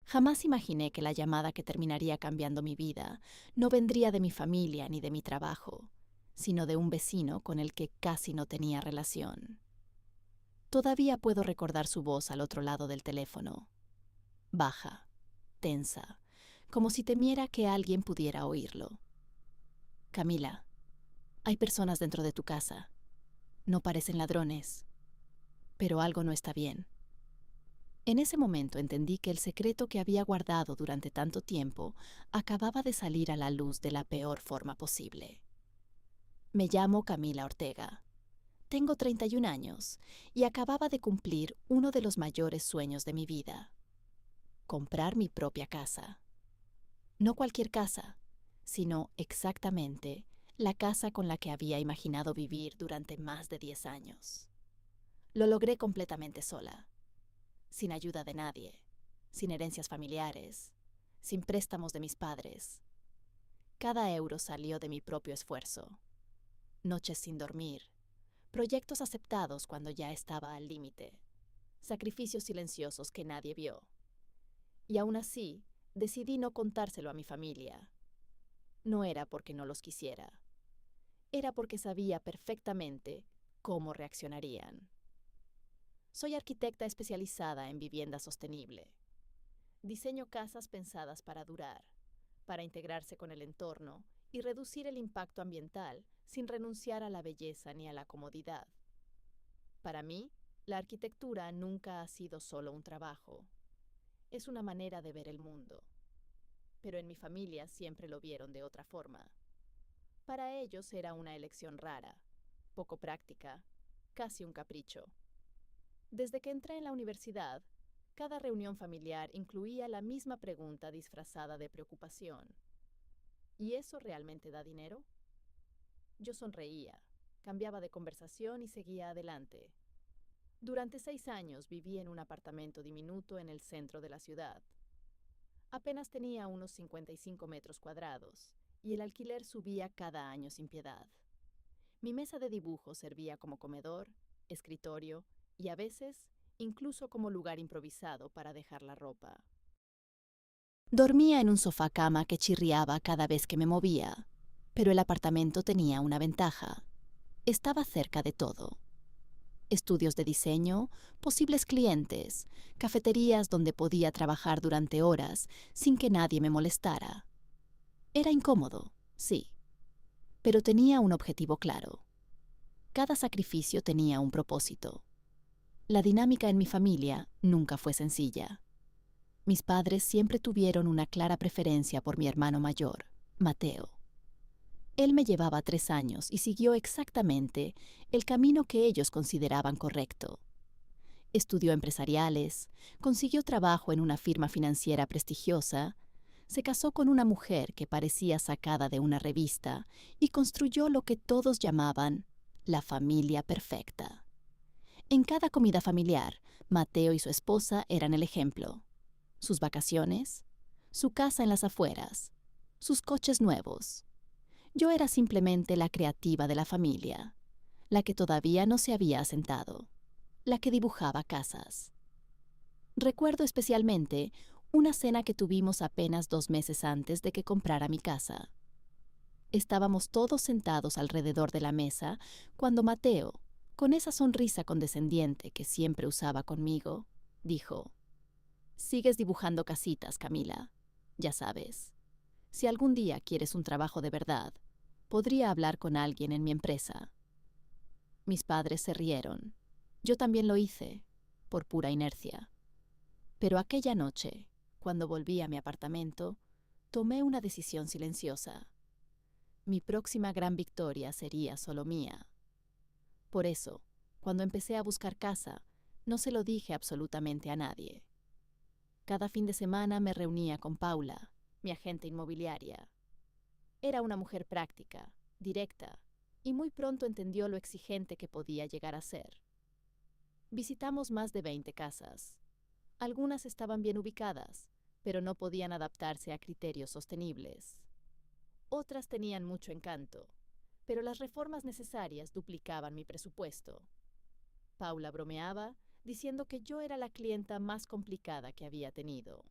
Jamás imaginé que la llamada que terminaría cambiando mi vida no vendría de mi familia ni de mi trabajo, sino de un vecino con el que casi no tenía relación. Todavía puedo recordar su voz al otro lado del teléfono, baja, tensa, como si temiera que alguien pudiera oírlo. Camila, hay personas dentro de tu casa. No parecen ladrones, pero algo no está bien. En ese momento entendí que el secreto que había guardado durante tanto tiempo acababa de salir a la luz de la peor forma posible. Me llamo Camila Ortega. Tengo 31 años y acababa de cumplir uno de los mayores sueños de mi vida: comprar mi propia casa. No cualquier casa, sino exactamente la casa con la que había imaginado vivir durante más de 10 años. Lo logré completamente sola, sin ayuda de nadie, sin herencias familiares, sin préstamos de mis padres. Cada euro salió de mi propio esfuerzo. Noches sin dormir, proyectos aceptados cuando ya estaba al límite, sacrificios silenciosos que nadie vio. Y aún así, decidí no contárselo a mi familia. No era porque no los quisiera, era porque sabía perfectamente cómo reaccionarían. Soy arquitecta especializada en vivienda sostenible. Diseño casas pensadas para durar, para integrarse con el entorno y reducir el impacto ambiental sin renunciar a la belleza ni a la comodidad. Para mí, la arquitectura nunca ha sido solo un trabajo. Es una manera de ver el mundo. Pero en mi familia siempre lo vieron de otra forma. Para ellos era una elección rara, poco práctica, casi un capricho. Desde que entré en la universidad, cada reunión familiar incluía la misma pregunta disfrazada de preocupación: ¿y eso realmente da dinero? Yo sonreía, cambiaba de conversación y seguía adelante. Durante 6 años viví en un apartamento diminuto en el centro de la ciudad. Apenas tenía unos 55 metros cuadrados y el alquiler subía cada año sin piedad. Mi mesa de dibujo servía como comedor, escritorio y a veces incluso como lugar improvisado para dejar la ropa. Dormía en un sofá cama que chirriaba cada vez que me movía, pero el apartamento tenía una ventaja: estaba cerca de todo. Estudios de diseño, posibles clientes, cafeterías donde podía trabajar durante horas sin que nadie me molestara. Era incómodo, sí, pero tenía un objetivo claro. Cada sacrificio tenía un propósito. La dinámica en mi familia nunca fue sencilla. Mis padres siempre tuvieron una clara preferencia por mi hermano mayor, Mateo. Él me llevaba 3 años y siguió exactamente el camino que ellos consideraban correcto. Estudió empresariales, consiguió trabajo en una firma financiera prestigiosa, se casó con una mujer que parecía sacada de una revista y construyó lo que todos llamaban la familia perfecta. En cada comida familiar, Mateo y su esposa eran el ejemplo. Sus vacaciones, su casa en las afueras, sus coches nuevos. Yo era simplemente la creativa de la familia, la que todavía no se había asentado, la que dibujaba casas. Recuerdo especialmente una cena que tuvimos apenas 2 meses antes de que comprara mi casa. Estábamos todos sentados alrededor de la mesa cuando Mateo, con esa sonrisa condescendiente que siempre usaba conmigo, dijo: «Sigues dibujando casitas, Camila. Ya sabes, si algún día quieres un trabajo de verdad, podría hablar con alguien en mi empresa». Mis padres se rieron. Yo también lo hice, por pura inercia. Pero aquella noche, cuando volví a mi apartamento, tomé una decisión silenciosa. Mi próxima gran victoria sería solo mía. Por eso, cuando empecé a buscar casa, no se lo dije absolutamente a nadie. Cada fin de semana me reunía con Paula, mi agente inmobiliaria. Era una mujer práctica, directa, y muy pronto entendió lo exigente que podía llegar a ser. Visitamos más de 20 casas. Algunas estaban bien ubicadas, pero no podían adaptarse a criterios sostenibles. Otras tenían mucho encanto, pero las reformas necesarias duplicaban mi presupuesto. Paula bromeaba, diciendo que yo era la clienta más complicada que había tenido.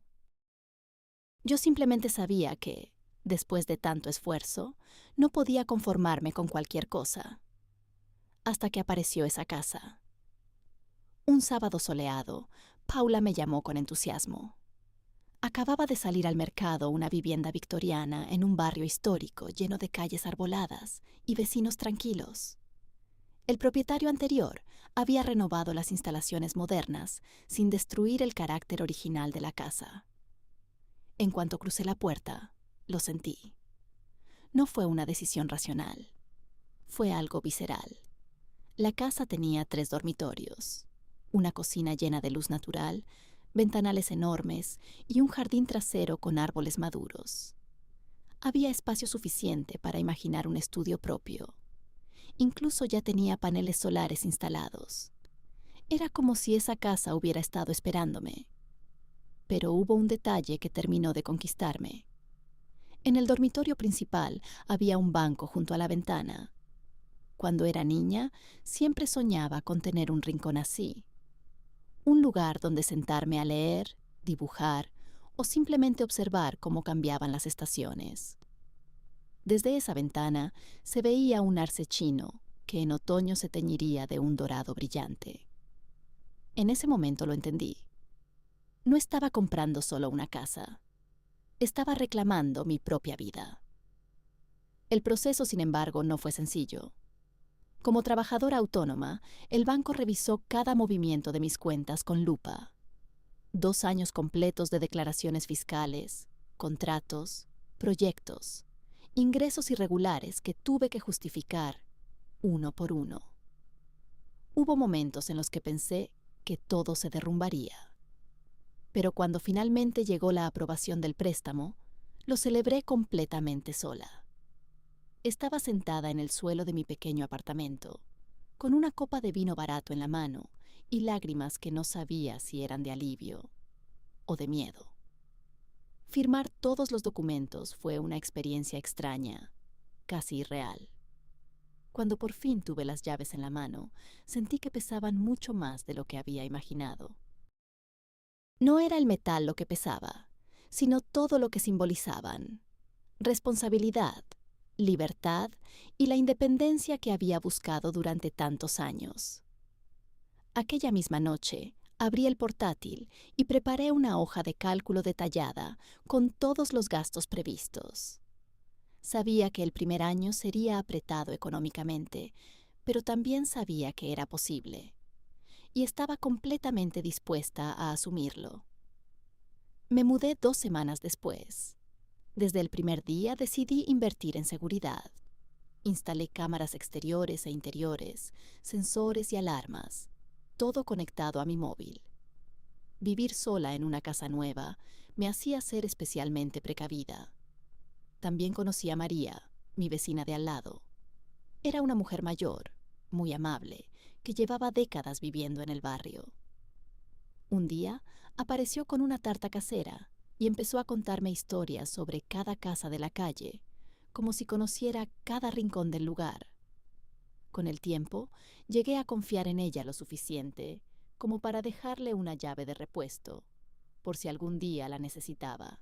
Yo simplemente sabía que, después de tanto esfuerzo, no podía conformarme con cualquier cosa. Hasta que apareció esa casa. Un sábado soleado, Paula me llamó con entusiasmo. Acababa de salir al mercado una vivienda victoriana en un barrio histórico lleno de calles arboladas y vecinos tranquilos. El propietario anterior había renovado las instalaciones modernas sin destruir el carácter original de la casa. En cuanto crucé la puerta, lo sentí. No fue una decisión racional, fue algo visceral. La casa tenía 3 dormitorios, una cocina llena de luz natural, ventanales enormes y un jardín trasero con árboles maduros. Había espacio suficiente para imaginar un estudio propio. Incluso ya tenía paneles solares instalados. Era como si esa casa hubiera estado esperándome. Pero hubo un detalle que terminó de conquistarme. En el dormitorio principal había un banco junto a la ventana. Cuando era niña, siempre soñaba con tener un rincón así. Un lugar donde sentarme a leer, dibujar o simplemente observar cómo cambiaban las estaciones. Desde esa ventana se veía un arce chino que en otoño se teñiría de un dorado brillante. En ese momento lo entendí. No estaba comprando solo una casa. Estaba reclamando mi propia vida. El proceso, sin embargo, no fue sencillo. Como trabajadora autónoma, el banco revisó cada movimiento de mis cuentas con lupa. 2 años completos de declaraciones fiscales, contratos, proyectos, ingresos irregulares que tuve que justificar uno por uno. Hubo momentos en los que pensé que todo se derrumbaría. Pero cuando finalmente llegó la aprobación del préstamo, lo celebré completamente sola. Estaba sentada en el suelo de mi pequeño apartamento, con una copa de vino barato en la mano y lágrimas que no sabía si eran de alivio o de miedo. Firmar todos los documentos fue una experiencia extraña, casi irreal. Cuando por fin tuve las llaves en la mano, sentí que pesaban mucho más de lo que había imaginado. No era el metal lo que pesaba, sino todo lo que simbolizaban: responsabilidad, libertad y la independencia que había buscado durante tantos años. Aquella misma noche, abrí el portátil y preparé una hoja de cálculo detallada con todos los gastos previstos. Sabía que el primer año sería apretado económicamente, pero también sabía que era posible, y estaba completamente dispuesta a asumirlo. Me mudé 2 semanas después. Desde el primer día decidí invertir en seguridad. Instalé cámaras exteriores e interiores, sensores y alarmas, todo conectado a mi móvil. Vivir sola en una casa nueva me hacía ser especialmente precavida. También conocí a María, mi vecina de al lado. Era una mujer mayor, muy amable, que llevaba décadas viviendo en el barrio. Un día apareció con una tarta casera y empezó a contarme historias sobre cada casa de la calle, como si conociera cada rincón del lugar. Con el tiempo, llegué a confiar en ella lo suficiente como para dejarle una llave de repuesto, por si algún día la necesitaba.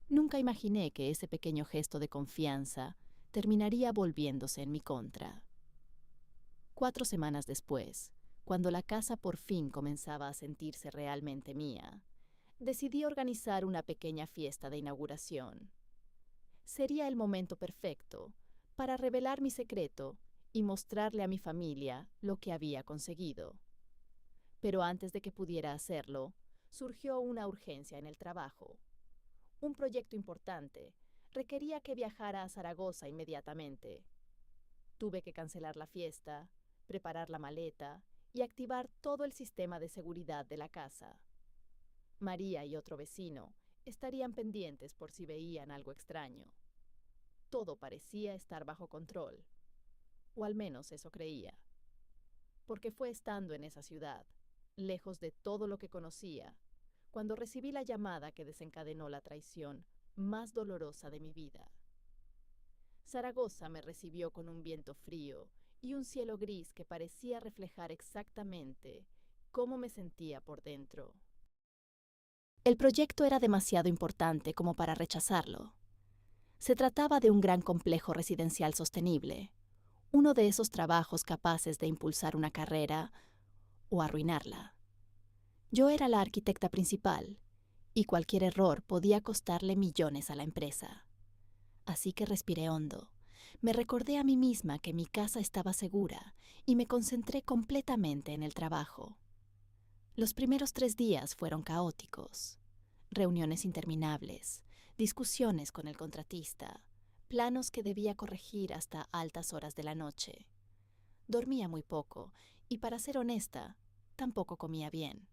Nunca imaginé que ese pequeño gesto de confianza terminaría volviéndose en mi contra. 4 semanas después, cuando la casa por fin comenzaba a sentirse realmente mía, decidí organizar una pequeña fiesta de inauguración. Sería el momento perfecto para revelar mi secreto y mostrarle a mi familia lo que había conseguido. Pero antes de que pudiera hacerlo, surgió una urgencia en el trabajo. Un proyecto importante requería que viajara a Zaragoza inmediatamente. Tuve que cancelar la fiesta, preparar la maleta y activar todo el sistema de seguridad de la casa. María y otro vecino estarían pendientes por si veían algo extraño. Todo parecía estar bajo control, o al menos eso creía, porque fue estando en esa ciudad, lejos de todo lo que conocía, cuando recibí la llamada que desencadenó la traición más dolorosa de mi vida. Zaragoza me recibió con un viento frío y un cielo gris que parecía reflejar exactamente cómo me sentía por dentro. El proyecto era demasiado importante como para rechazarlo. Se trataba de un gran complejo residencial sostenible, uno de esos trabajos capaces de impulsar una carrera o arruinarla. Yo era la arquitecta principal, y cualquier error podía costarle millones a la empresa. Así que respiré hondo. Me recordé a mí misma que mi casa estaba segura y me concentré completamente en el trabajo. Los primeros 3 días fueron caóticos. Reuniones interminables, discusiones con el contratista, planos que debía corregir hasta altas horas de la noche. Dormía muy poco y, para ser honesta, tampoco comía bien.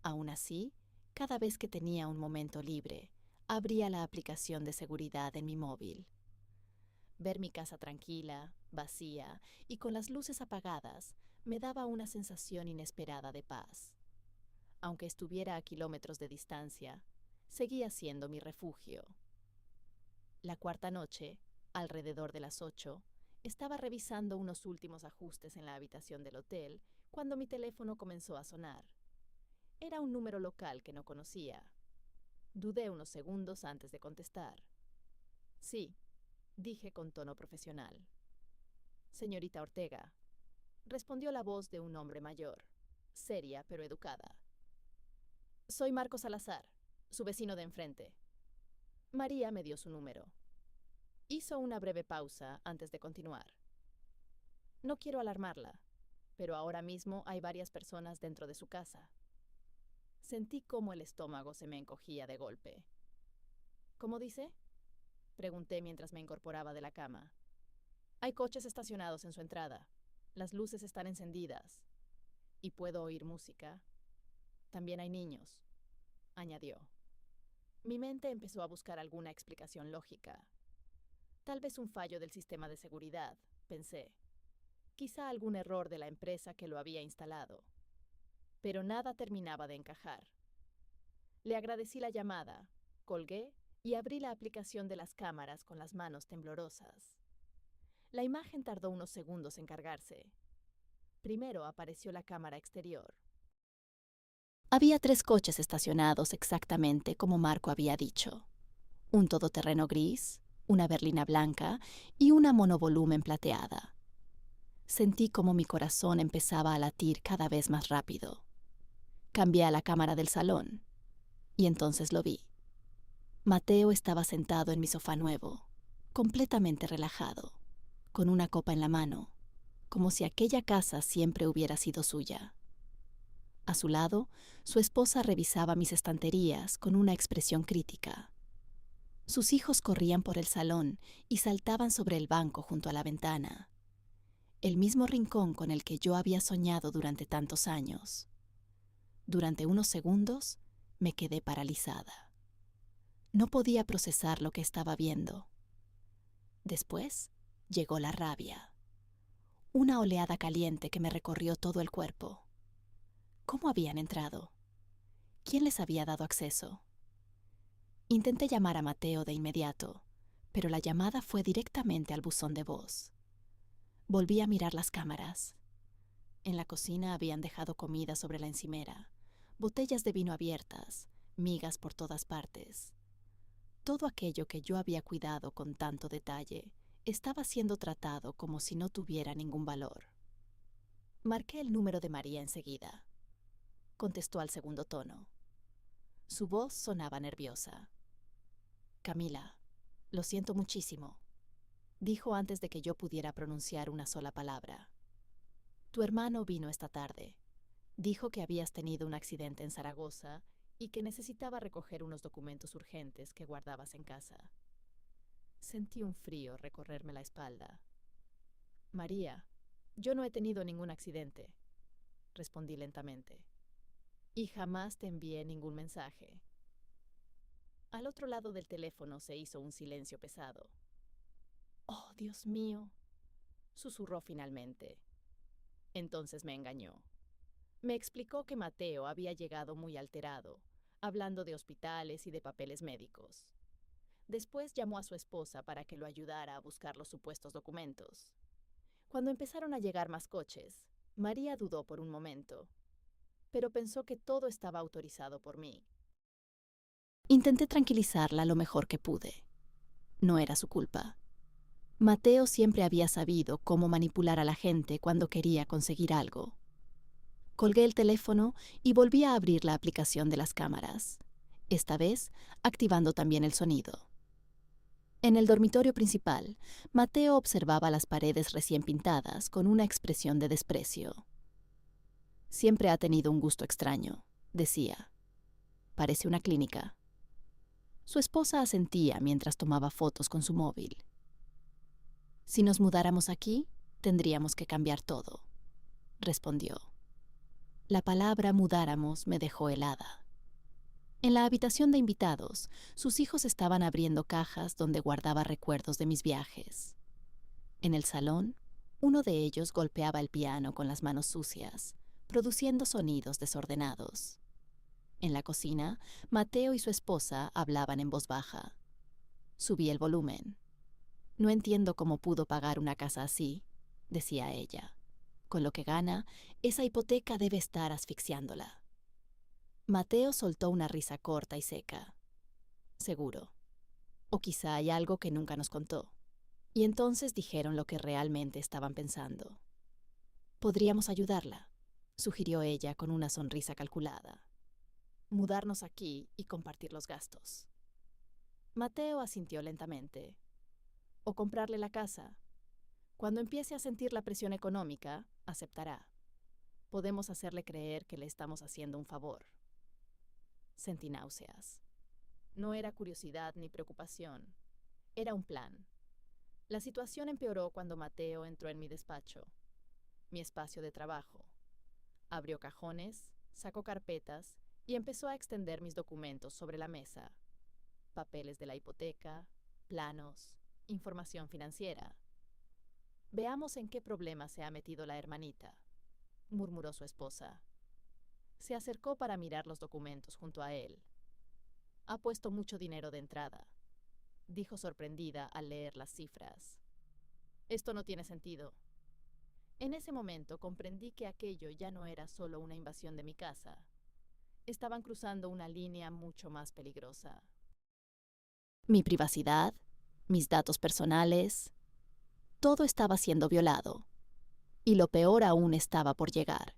Aún así, cada vez que tenía un momento libre, abría la aplicación de seguridad en mi móvil. Ver mi casa tranquila, vacía y con las luces apagadas me daba una sensación inesperada de paz. Aunque estuviera a kilómetros de distancia, seguía siendo mi refugio. La cuarta noche, alrededor de las 8, estaba revisando unos últimos ajustes en la habitación del hotel cuando mi teléfono comenzó a sonar. Era un número local que no conocía. Dudé unos segundos antes de contestar. Sí, dije con tono profesional. Señorita Ortega, respondió la voz de un hombre mayor, seria pero educada. Soy Marco Salazar, su vecino de enfrente. María me dio su número. Hizo una breve pausa antes de continuar. No quiero alarmarla, pero ahora mismo hay varias personas dentro de su casa. Sentí cómo el estómago se me encogía de golpe. ¿Cómo dice? Pregunté mientras me incorporaba de la cama. Hay coches estacionados en su entrada. Las luces están encendidas. Y puedo oír música. También hay niños, añadió. Mi mente empezó a buscar alguna explicación lógica. Tal vez un fallo del sistema de seguridad, pensé. Quizá algún error de la empresa que lo había instalado. Pero nada terminaba de encajar. Le agradecí la llamada, colgué y abrí la aplicación de las cámaras con las manos temblorosas. La imagen tardó unos segundos en cargarse. Primero apareció la cámara exterior. Había 3 coches estacionados exactamente como Marco había dicho. Un todoterreno gris, una berlina blanca y una monovolumen plateada. Sentí como mi corazón empezaba a latir cada vez más rápido. Cambié a la cámara del salón y entonces lo vi. Mateo estaba sentado en mi sofá nuevo, completamente relajado, con una copa en la mano, como si aquella casa siempre hubiera sido suya. A su lado, su esposa revisaba mis estanterías con una expresión crítica. Sus hijos corrían por el salón y saltaban sobre el banco junto a la ventana, el mismo rincón con el que yo había soñado durante tantos años. Durante unos segundos me quedé paralizada. No podía procesar lo que estaba viendo. Después llegó la rabia, una oleada caliente que me recorrió todo el cuerpo. ¿Cómo habían entrado? ¿Quién les había dado acceso? Intenté llamar a Mateo de inmediato, pero la llamada fue directamente al buzón de voz. Volví a mirar las cámaras. En la cocina habían dejado comida sobre la encimera, botellas de vino abiertas, migas por todas partes. Todo aquello que yo había cuidado con tanto detalle estaba siendo tratado como si no tuviera ningún valor. Marqué el número de María enseguida. Contestó al segundo tono. Su voz sonaba nerviosa. Camila, lo siento muchísimo, dijo antes de que yo pudiera pronunciar una sola palabra. Tu hermano vino esta tarde. Dijo que habías tenido un accidente en Zaragoza y que necesitaba recoger unos documentos urgentes que guardabas en casa. Sentí un frío recorrerme la espalda. María, yo no he tenido ningún accidente, respondí lentamente. Y jamás te envié ningún mensaje. Al otro lado del teléfono se hizo un silencio pesado. Oh, Dios mío, susurró finalmente. Entonces me engañó. Me explicó que Mateo había llegado muy alterado, hablando de hospitales y de papeles médicos. Después llamó a su esposa para que lo ayudara a buscar los supuestos documentos. Cuando empezaron a llegar más coches, María dudó por un momento, pero pensó que todo estaba autorizado por mí. Intenté tranquilizarla lo mejor que pude. No era su culpa. Mateo siempre había sabido cómo manipular a la gente cuando quería conseguir algo. Colgué el teléfono y volví a abrir la aplicación de las cámaras, esta vez activando también el sonido. En el dormitorio principal, Mateo observaba las paredes recién pintadas con una expresión de desprecio. Siempre ha tenido un gusto extraño, decía. Parece una clínica. Su esposa asentía mientras tomaba fotos con su móvil. Si nos mudáramos aquí, tendríamos que cambiar todo, respondió. La palabra mudáramos me dejó helada. En la habitación de invitados, sus hijos estaban abriendo cajas donde guardaba recuerdos de mis viajes. En el salón, uno de ellos golpeaba el piano con las manos sucias, produciendo sonidos desordenados. En la cocina, Mateo y su esposa hablaban en voz baja. Subí el volumen. No entiendo cómo pudo pagar una casa así, decía ella. Con lo que gana, esa hipoteca debe estar asfixiándola. Mateo soltó una risa corta y seca. Seguro. O quizá hay algo que nunca nos contó. Y entonces dijeron lo que realmente estaban pensando. Podríamos ayudarla, sugirió ella con una sonrisa calculada. Mudarnos aquí y compartir los gastos. Mateo asintió lentamente. O comprarle la casa. Cuando empiece a sentir la presión económica, aceptará. Podemos hacerle creer que le estamos haciendo un favor. Sentí náuseas. No era curiosidad ni preocupación. Era un plan. La situación empeoró cuando Mateo entró en mi despacho, mi espacio de trabajo. Abrió cajones, sacó carpetas y empezó a extender mis documentos sobre la mesa. Papeles de la hipoteca, planos, información financiera. Veamos en qué problema se ha metido la hermanita, murmuró su esposa. Se acercó para mirar los documentos junto a él. Ha puesto mucho dinero de entrada, dijo sorprendida al leer las cifras. Esto no tiene sentido. En ese momento comprendí que aquello ya no era solo una invasión de mi casa. Estaban cruzando una línea mucho más peligrosa. Mi privacidad, mis datos personales, todo estaba siendo violado. Y lo peor aún estaba por llegar.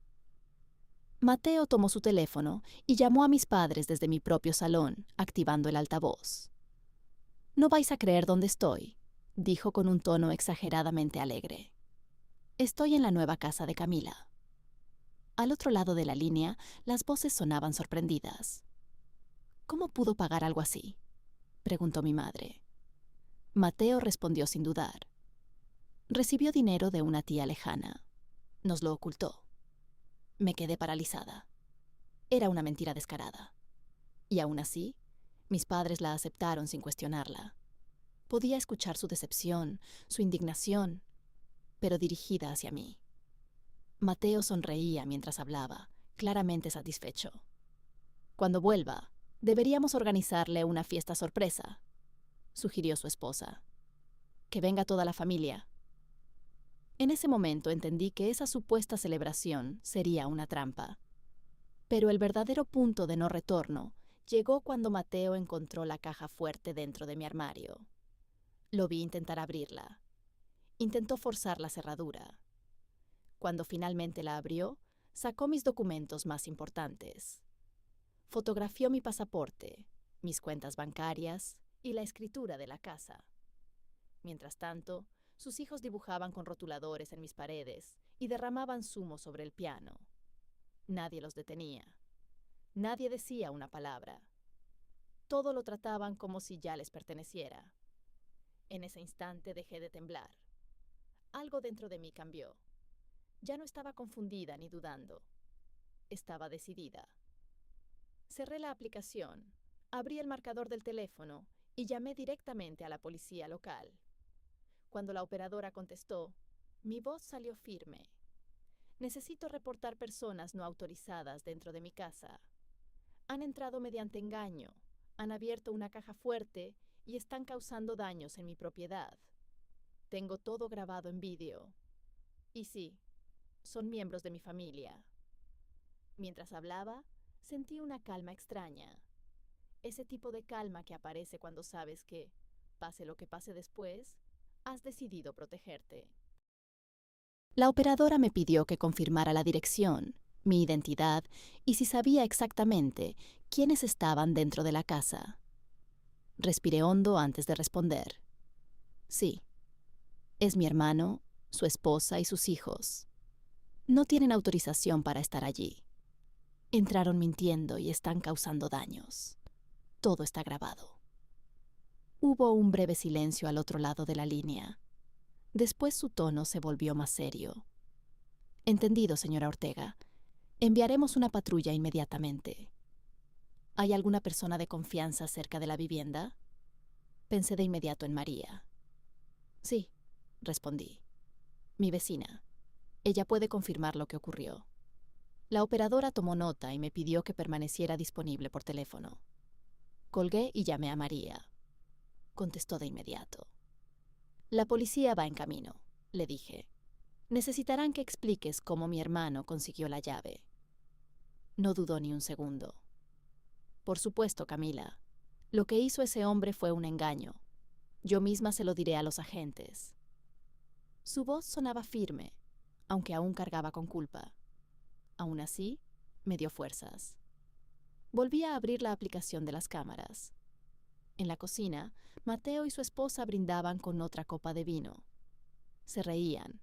Mateo tomó su teléfono y llamó a mis padres desde mi propio salón, activando el altavoz. No vais a creer dónde estoy, dijo con un tono exageradamente alegre. Estoy en la nueva casa de Camila. Al otro lado de la línea, las voces sonaban sorprendidas. ¿Cómo pudo pagar algo así?, preguntó mi madre. Mateo respondió sin dudar. Recibió dinero de una tía lejana. Nos lo ocultó. Me quedé paralizada. Era una mentira descarada. Y aún así, mis padres la aceptaron sin cuestionarla. Podía escuchar su decepción, su indignación, pero dirigida hacia mí. Mateo sonreía mientras hablaba, claramente satisfecho. Cuando vuelva, deberíamos organizarle una fiesta sorpresa, sugirió su esposa. Que venga toda la familia. En ese momento entendí que esa supuesta celebración sería una trampa. Pero el verdadero punto de no retorno llegó cuando Mateo encontró la caja fuerte dentro de mi armario. Lo vi intentar abrirla. Intentó forzar la cerradura. Cuando finalmente la abrió, sacó mis documentos más importantes. Fotografió mi pasaporte, mis cuentas bancarias y la escritura de la casa. Mientras tanto, sus hijos dibujaban con rotuladores en mis paredes y derramaban zumo sobre el piano. Nadie los detenía. Nadie decía una palabra. Todo lo trataban como si ya les perteneciera. En ese instante dejé de temblar. Algo dentro de mí cambió. Ya no estaba confundida ni dudando. Estaba decidida. Cerré la aplicación, abrí el marcador del teléfono y llamé directamente a la policía local. Cuando la operadora contestó, mi voz salió firme. Necesito reportar personas no autorizadas dentro de mi casa. Han entrado mediante engaño, han abierto una caja fuerte y están causando daños en mi propiedad. Tengo todo grabado en vídeo. Y sí, son miembros de mi familia. Mientras hablaba, sentí una calma extraña. Ese tipo de calma que aparece cuando sabes que, pase lo que pase después, has decidido protegerte. La operadora me pidió que confirmara la dirección, mi identidad y si sabía exactamente quiénes estaban dentro de la casa. Respiré hondo antes de responder. Sí, es mi hermano, su esposa y sus hijos. No tienen autorización para estar allí. Entraron mintiendo y están causando daños. Todo está grabado. Hubo un breve silencio al otro lado de la línea. Después su tono se volvió más serio. Entendido, señora Ortega. Enviaremos una patrulla inmediatamente. ¿Hay alguna persona de confianza cerca de la vivienda? Pensé de inmediato en María. Sí, respondí. Mi vecina. Ella puede confirmar lo que ocurrió. La operadora tomó nota y me pidió que permaneciera disponible por teléfono. Colgué y llamé a María. Contestó de inmediato. La policía va en camino, le dije. Necesitarán que expliques cómo mi hermano consiguió la llave. No dudó ni un segundo. Por supuesto, Camila. Lo que hizo ese hombre fue un engaño. Yo misma se lo diré a los agentes. Su voz sonaba firme, aunque aún cargaba con culpa. Aún así, me dio fuerzas. Volví a abrir la aplicación de las cámaras. En la cocina, Mateo y su esposa brindaban con otra copa de vino. Se reían.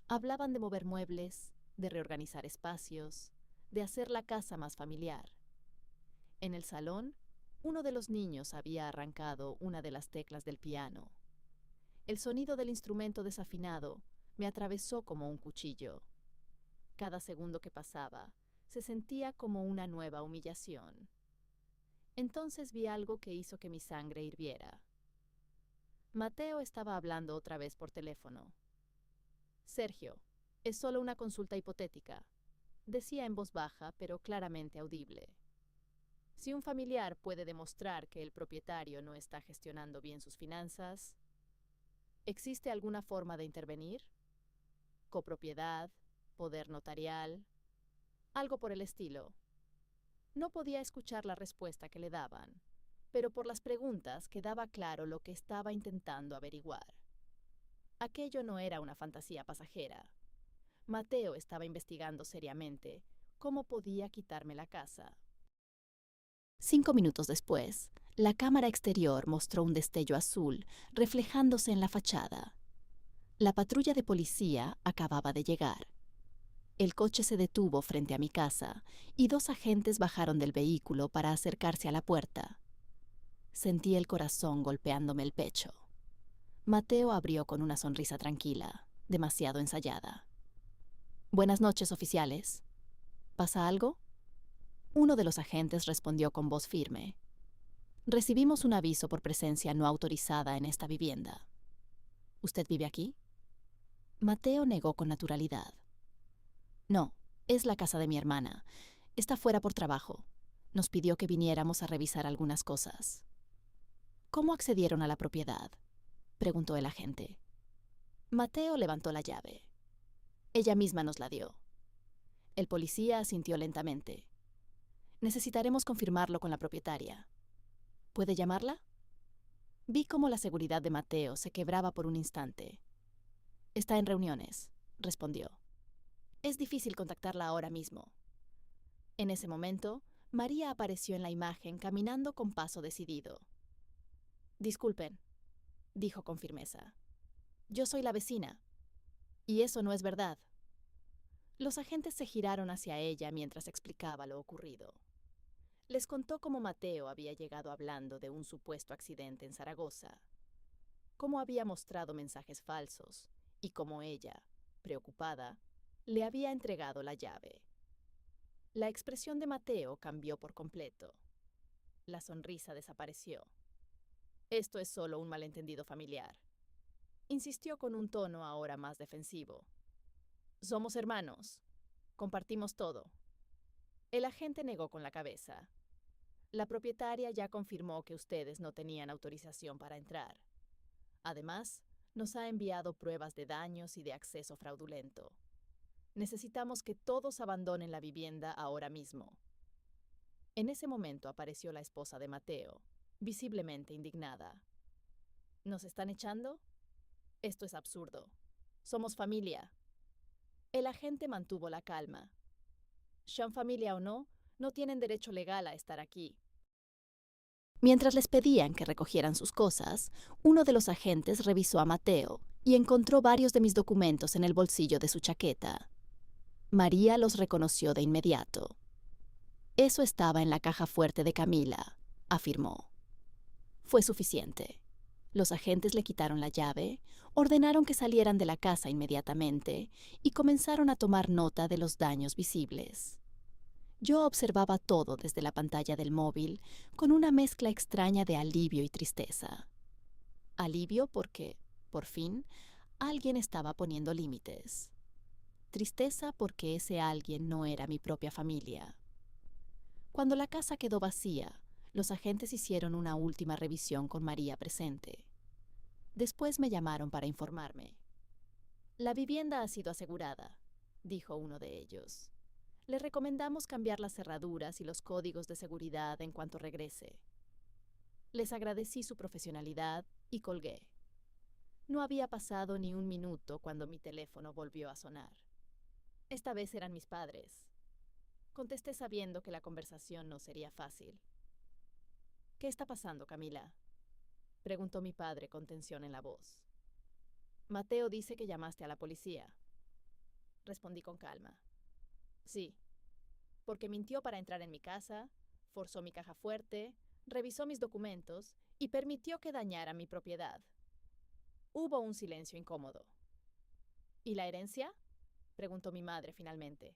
Hablaban de mover muebles, de reorganizar espacios, de hacer la casa más familiar. En el salón, uno de los niños había arrancado una de las teclas del piano. El sonido del instrumento desafinado me atravesó como un cuchillo. Cada segundo que pasaba, se sentía como una nueva humillación. Entonces vi algo que hizo que mi sangre hirviera. Mateo estaba hablando otra vez por teléfono. Sergio, es solo una consulta hipotética, decía en voz baja, pero claramente audible. Si un familiar puede demostrar que el propietario no está gestionando bien sus finanzas, ¿existe alguna forma de intervenir? ¿Copropiedad? ¿Poder notarial? Algo por el estilo. No podía escuchar la respuesta que le daban, pero por las preguntas quedaba claro lo que estaba intentando averiguar. Aquello no era una fantasía pasajera. Mateo estaba investigando seriamente cómo podía quitarme la casa. 5 minutos después, la cámara exterior mostró un destello azul reflejándose en la fachada. La patrulla de policía acababa de llegar. El coche se detuvo frente a mi casa y 2 agentes bajaron del vehículo para acercarse a la puerta. Sentí el corazón golpeándome el pecho. Mateo abrió con una sonrisa tranquila, demasiado ensayada. Buenas noches, oficiales. ¿Pasa algo? Uno de los agentes respondió con voz firme. Recibimos un aviso por presencia no autorizada en esta vivienda. ¿Usted vive aquí? Mateo negó con naturalidad. No, es la casa de mi hermana. Está fuera por trabajo. Nos pidió que viniéramos a revisar algunas cosas. ¿Cómo accedieron a la propiedad?, preguntó el agente. Mateo levantó la llave. Ella misma nos la dio. El policía asintió lentamente. Necesitaremos confirmarlo con la propietaria. ¿Puede llamarla? Vi cómo la seguridad de Mateo se quebraba por un instante. Está en reuniones, respondió. Es difícil contactarla ahora mismo. En ese momento, María apareció en la imagen caminando con paso decidido. Disculpen, dijo con firmeza. Yo soy la vecina. Y eso no es verdad. Los agentes se giraron hacia ella mientras explicaba lo ocurrido. Les contó cómo Mateo había llegado hablando de un supuesto accidente en Zaragoza, cómo había mostrado mensajes falsos y cómo ella, preocupada, le había entregado la llave. La expresión de Mateo cambió por completo. La sonrisa desapareció. Esto es solo un malentendido familiar. Insistió con un tono ahora más defensivo. Somos hermanos. Compartimos todo. El agente negó con la cabeza. La propietaria ya confirmó que ustedes no tenían autorización para entrar. Además, nos ha enviado pruebas de daños y de acceso fraudulento. Necesitamos que todos abandonen la vivienda ahora mismo. En ese momento apareció la esposa de Mateo, visiblemente indignada. ¿Nos están echando? Esto es absurdo. Somos familia. El agente mantuvo la calma. Sean familia o no, no tienen derecho legal a estar aquí. Mientras les pedían que recogieran sus cosas, uno de los agentes revisó a Mateo y encontró varios de mis documentos en el bolsillo de su chaqueta. María los reconoció de inmediato. Eso estaba en la caja fuerte de Camila, afirmó. Fue suficiente. Los agentes le quitaron la llave, ordenaron que salieran de la casa inmediatamente y comenzaron a tomar nota de los daños visibles. Yo observaba todo desde la pantalla del móvil con una mezcla extraña de alivio y tristeza. Alivio porque, por fin, alguien estaba poniendo límites. Tristeza porque ese alguien no era mi propia familia. Cuando la casa quedó vacía, los agentes hicieron una última revisión con María presente. Después me llamaron para informarme. La vivienda ha sido asegurada, dijo uno de ellos. Le recomendamos cambiar las cerraduras y los códigos de seguridad en cuanto regrese. Les agradecí su profesionalidad y colgué. No había pasado ni un minuto cuando mi teléfono volvió a sonar. Esta vez eran mis padres. Contesté sabiendo que la conversación no sería fácil. ¿Qué está pasando, Camila?, preguntó mi padre con tensión en la voz. Mateo dice que llamaste a la policía. Respondí con calma. Sí, porque mintió para entrar en mi casa, forzó mi caja fuerte, revisó mis documentos y permitió que dañara mi propiedad. Hubo un silencio incómodo. ¿Y la herencia?, preguntó mi madre finalmente.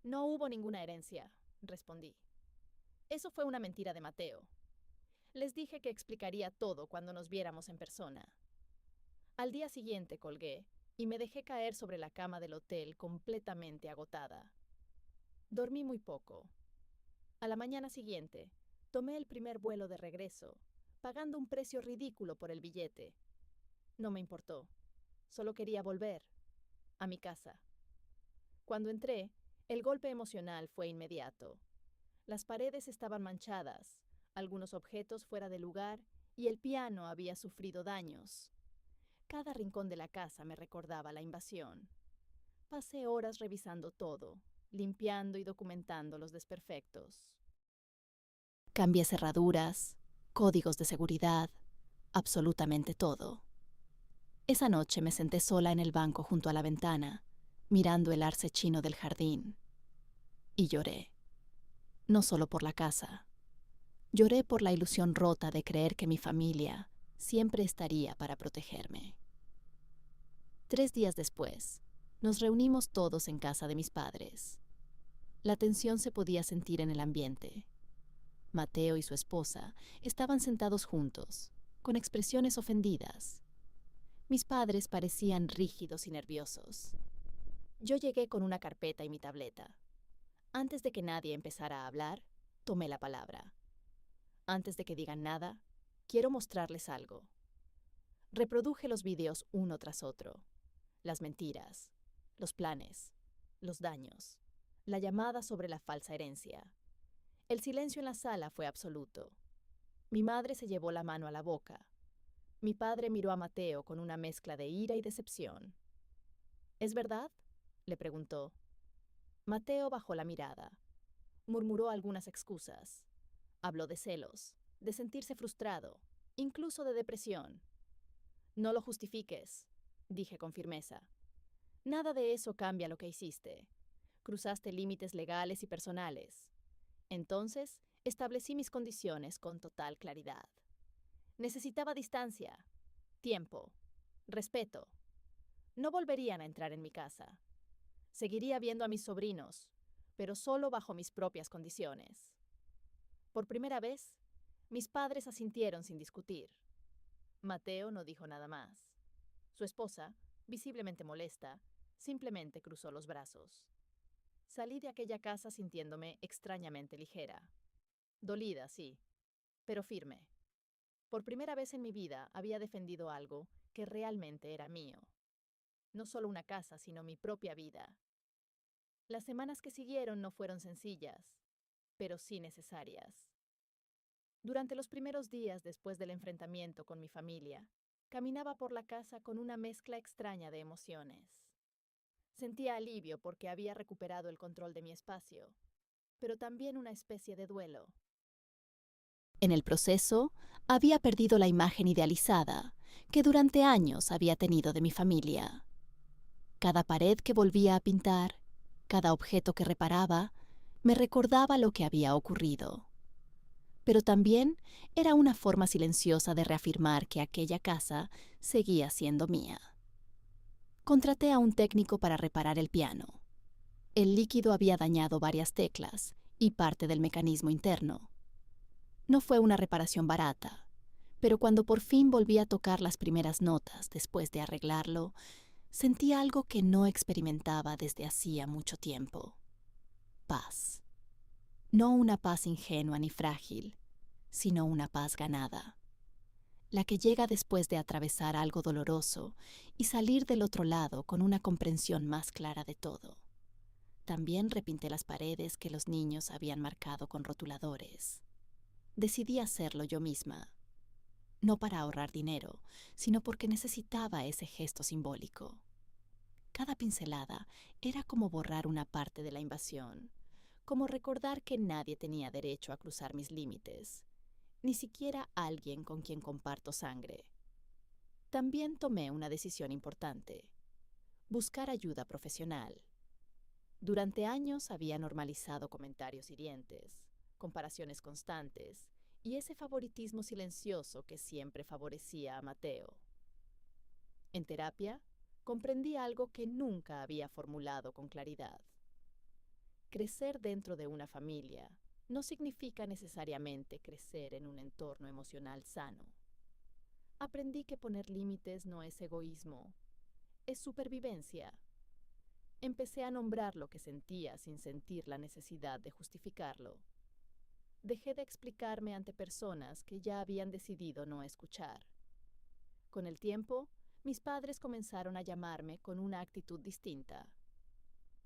No hubo ninguna herencia, respondí. Eso fue una mentira de Mateo. Les dije que explicaría todo cuando nos viéramos en persona. Al día siguiente colgué y me dejé caer sobre la cama del hotel completamente agotada. Dormí muy poco. A la mañana siguiente, tomé el primer vuelo de regreso, pagando un precio ridículo por el billete. No me importó. Solo quería volver a mi casa. Cuando entré, el golpe emocional fue inmediato. Las paredes estaban manchadas, algunos objetos fuera de lugar y el piano había sufrido daños. Cada rincón de la casa me recordaba la invasión. Pasé horas revisando todo, limpiando y documentando los desperfectos. Cambié cerraduras, códigos de seguridad, absolutamente todo. Esa noche me senté sola en el banco junto a la ventana, mirando el arce chino del jardín. Y lloré. No solo por la casa. Lloré por la ilusión rota de creer que mi familia siempre estaría para protegerme. 3 días después, nos reunimos todos en casa de mis padres. La tensión se podía sentir en el ambiente. Mateo y su esposa estaban sentados juntos, con expresiones ofendidas. Mis padres parecían rígidos y nerviosos. Yo llegué con una carpeta y mi tableta. Antes de que nadie empezara a hablar, tomé la palabra. Antes de que digan nada, quiero mostrarles algo. Reproduje los videos uno tras otro. Las mentiras, los planes, los daños, la llamada sobre la falsa herencia. El silencio en la sala fue absoluto. Mi madre se llevó la mano a la boca. Mi padre miró a Mateo con una mezcla de ira y decepción. ¿Es verdad?, le preguntó. Mateo bajó la mirada. Murmuró algunas excusas. Habló de celos, de sentirse frustrado, incluso de depresión. No lo justifiques, dije con firmeza. Nada de eso cambia lo que hiciste. Cruzaste límites legales y personales. Entonces, establecí mis condiciones con total claridad. Necesitaba distancia, tiempo, respeto. No volverían a entrar en mi casa. Seguiría viendo a mis sobrinos, pero solo bajo mis propias condiciones. Por primera vez, mis padres asintieron sin discutir. Mateo no dijo nada más. Su esposa, visiblemente molesta, simplemente cruzó los brazos. Salí de aquella casa sintiéndome extrañamente ligera. Dolida, sí, pero firme. Por primera vez en mi vida había defendido algo que realmente era mío. No solo una casa, sino mi propia vida. Las semanas que siguieron no fueron sencillas. pero sí necesarias. Durante los primeros días después del enfrentamiento con mi familia, caminaba por la casa con una mezcla extraña de emociones. Sentía alivio porque había recuperado el control de mi espacio, pero también una especie de duelo. En el proceso, había perdido la imagen idealizada que durante años había tenido de mi familia. Cada pared que volvía a pintar, cada objeto que reparaba, me recordaba lo que había ocurrido. Pero también era una forma silenciosa de reafirmar que aquella casa seguía siendo mía. Contraté a un técnico para reparar el piano. El líquido había dañado varias teclas y parte del mecanismo interno. No fue una reparación barata, pero cuando por fin volví a tocar las primeras notas después de arreglarlo, sentí algo que no experimentaba desde hacía mucho tiempo. Paz. No una paz ingenua ni frágil, sino una paz ganada. La que llega después de atravesar algo doloroso y salir del otro lado con una comprensión más clara de todo. También repinté las paredes que los niños habían marcado con rotuladores. Decidí hacerlo yo misma, no para ahorrar dinero, sino porque necesitaba ese gesto simbólico. Cada pincelada era como borrar una parte de la invasión, como recordar que nadie tenía derecho a cruzar mis límites, ni siquiera alguien con quien comparto sangre. También tomé una decisión importante: buscar ayuda profesional. Durante años había normalizado comentarios hirientes, comparaciones constantes y ese favoritismo silencioso que siempre favorecía a Mateo. En terapia, comprendí algo que nunca había formulado con claridad. Crecer dentro de una familia no significa necesariamente crecer en un entorno emocional sano. Aprendí que poner límites no es egoísmo, es supervivencia. Empecé a nombrar lo que sentía sin sentir la necesidad de justificarlo. Dejé de explicarme ante personas que ya habían decidido no escuchar. Con el tiempo, mis padres comenzaron a llamarme con una actitud distinta.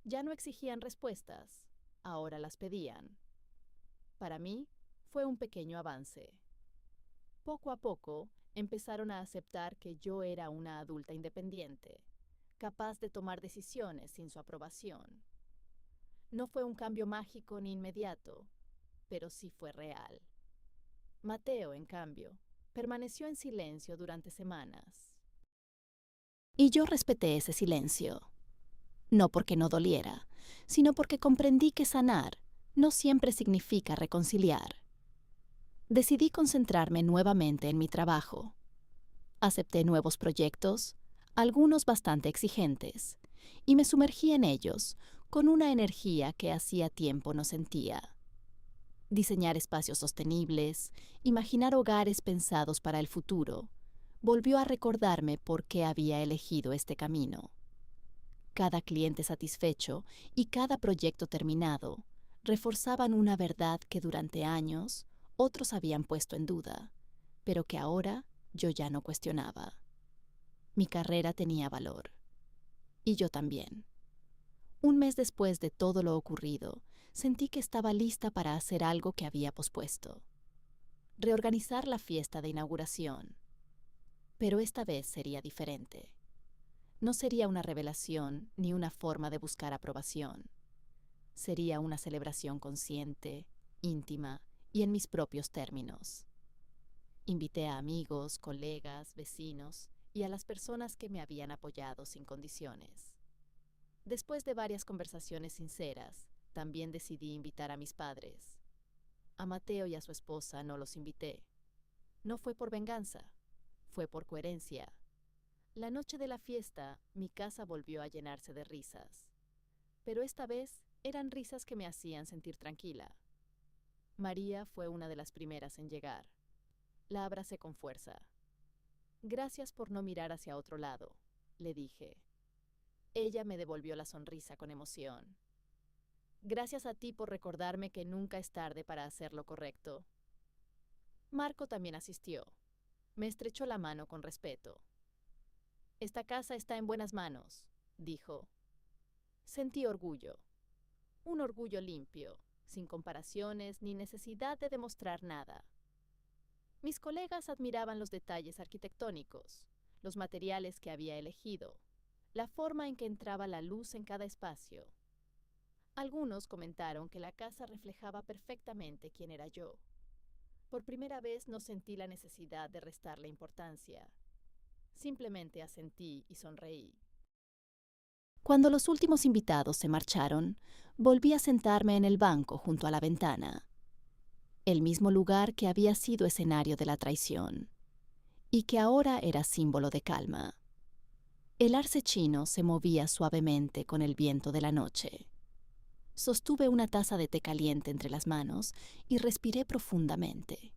Ya no exigían respuestas, ahora las pedían. Para mí, fue un pequeño avance. Poco a poco, empezaron a aceptar que yo era una adulta independiente, capaz de tomar decisiones sin su aprobación. No fue un cambio mágico ni inmediato, pero sí fue real. Mateo, en cambio, permaneció en silencio durante semanas. Y yo respeté ese silencio. No porque no doliera, sino porque comprendí que sanar no siempre significa reconciliar. Decidí concentrarme nuevamente en mi trabajo. Acepté nuevos proyectos, algunos bastante exigentes, y me sumergí en ellos con una energía que hacía tiempo no sentía. Diseñar espacios sostenibles, imaginar hogares pensados para el futuro, volvió a recordarme por qué había elegido este camino. Cada cliente satisfecho y cada proyecto terminado reforzaban una verdad que durante años otros habían puesto en duda, pero que ahora yo ya no cuestionaba. Mi carrera tenía valor. Y yo también. Un mes después de todo lo ocurrido, sentí que estaba lista para hacer algo que había pospuesto. Reorganizar la fiesta de inauguración. Pero esta vez sería diferente. No sería una revelación ni una forma de buscar aprobación. Sería una celebración consciente, íntima y en mis propios términos. Invité a amigos, colegas, vecinos y a las personas que me habían apoyado sin condiciones. Después de varias conversaciones sinceras, también decidí invitar a mis padres. A Mateo y a su esposa no los invité. No fue por venganza, fue por coherencia. La noche de la fiesta, mi casa volvió a llenarse de risas. Pero esta vez eran risas que me hacían sentir tranquila. María fue una de las primeras en llegar. La abracé con fuerza. Gracias por no mirar hacia otro lado, le dije. Ella me devolvió la sonrisa con emoción. Gracias a ti por recordarme que nunca es tarde para hacer lo correcto. Marco también asistió. Me estrechó la mano con respeto. Esta casa está en buenas manos, dijo. Sentí orgullo. Un orgullo limpio, sin comparaciones ni necesidad de demostrar nada. Mis colegas admiraban los detalles arquitectónicos, los materiales que había elegido, la forma en que entraba la luz en cada espacio. Algunos comentaron que la casa reflejaba perfectamente quién era yo. Por primera vez no sentí la necesidad de restarle importancia. Simplemente asentí y sonreí. Cuando los últimos invitados se marcharon, volví a sentarme en el banco junto a la ventana, el mismo lugar que había sido escenario de la traición, y que ahora era símbolo de calma. El arce chino se movía suavemente con el viento de la noche. Sostuve una taza de té caliente entre las manos y respiré profundamente.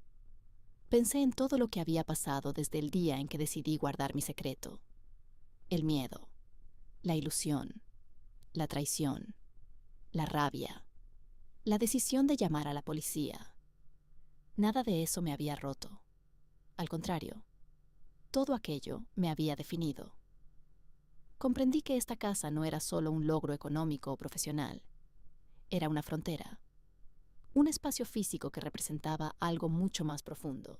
Pensé en todo lo que había pasado desde el día en que decidí guardar mi secreto. El miedo, la ilusión, la traición, la rabia, la decisión de llamar a la policía. Nada de eso me había roto. Al contrario, todo aquello me había definido. Comprendí que esta casa no era solo un logro económico o profesional. Era una frontera, un espacio físico que representaba algo mucho más profundo.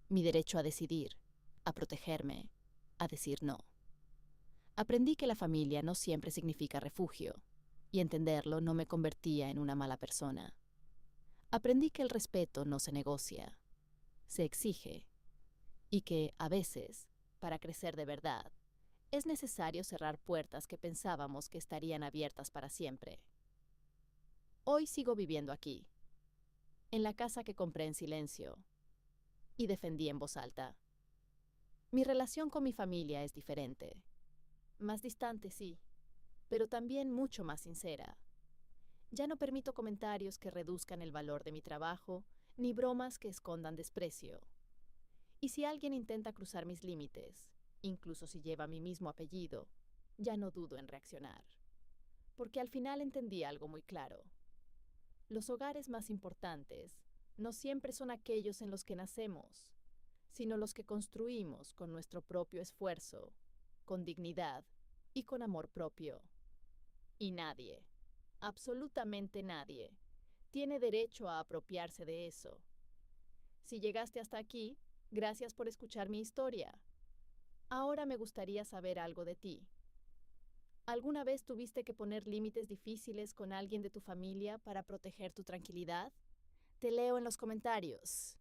Mi derecho a decidir, a protegerme, a decir no. Aprendí que la familia no siempre significa refugio, y entenderlo no me convertía en una mala persona. Aprendí que el respeto no se negocia, se exige, y que, a veces, para crecer de verdad, es necesario cerrar puertas que pensábamos que estarían abiertas para siempre. Hoy sigo viviendo aquí, en la casa que compré en silencio, y defendí en voz alta. Mi relación con mi familia es diferente. Más distante, sí, pero también mucho más sincera. Ya no permito comentarios que reduzcan el valor de mi trabajo, ni bromas que escondan desprecio. Y si alguien intenta cruzar mis límites, incluso si lleva mi mismo apellido, ya no dudo en reaccionar. Porque al final entendí algo muy claro. Los hogares más importantes no siempre son aquellos en los que nacemos, sino los que construimos con nuestro propio esfuerzo, con dignidad y con amor propio. Y nadie, absolutamente nadie, tiene derecho a apropiarse de eso. Si llegaste hasta aquí, gracias por escuchar mi historia. Ahora me gustaría saber algo de ti. ¿Alguna vez tuviste que poner límites difíciles con alguien de tu familia para proteger tu tranquilidad? Te leo en los comentarios.